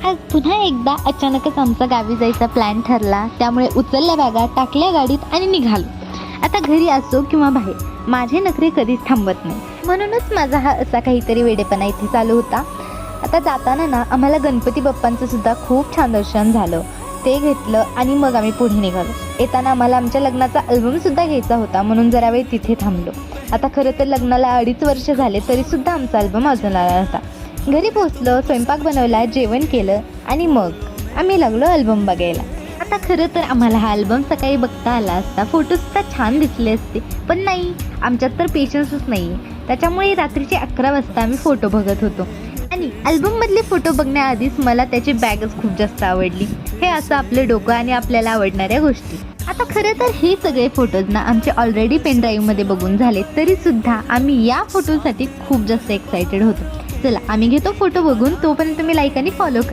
आज पुन्हा एकदा अचानकच आमचा गावी जायचा प्लॅन ठरला. त्यामुळे उचलल्या बॅगा, टाकल्या गाडीत आणि निघालो. आता घरी असो किंवा बाहेर, माझे नखरे कधीच थांबत नाही. म्हणूनच माझा हा असा काहीतरी वेडेपणा इथे चालू होता. आता जाताना ना आम्हाला गणपती बाप्पांचं सुद्धा खूप छान दर्शन झालं. ते घेतलं आणि मग आम्ही पुढे निघालो. येताना आम्हाला आमच्या लग्नाचा अल्बमसुद्धा घ्यायचा होता, म्हणून जरा वेळ तिथे थांबलो. आता खरं तर लग्नाला 2.5 वर्ष झाले, तरीसुद्धा आमचा अल्बम अजून आला नव्हता. घरी पोचलो, स्वयंपाक बनवला, जेवण केलं आणि मग आम्ही लागलो अल्बम बघायला. आता खरं तर आम्हाला हा अल्बम सकाळी बघता आला असता, फोटोसुद्धा छान दिसले असते, पण नाही, आमच्यात तर पेशन्सच नाही आहे. त्याच्यामुळे रात्रीचे 11 वाजता आम्ही फोटो बघत होतो. आणि अल्बममधले फोटो बघण्याआधीच मला त्याची बॅगच खूप जास्त आवडली. हे असं आपलं डोकं आणि आपल्याला आवडणाऱ्या गोष्टी. आता खरं तर हे सगळे फोटोज ना आमचे ऑलरेडी पेन ड्राईव्हमध्ये बघून झाले, तरीसुद्धा आम्ही या फोटोसाठी खूप जास्त एक्सायटेड होतो. चला आम्ही घेतो फोटो बघून. तोपर्यंत तुम्ही लाईक आणि फॉलो करा.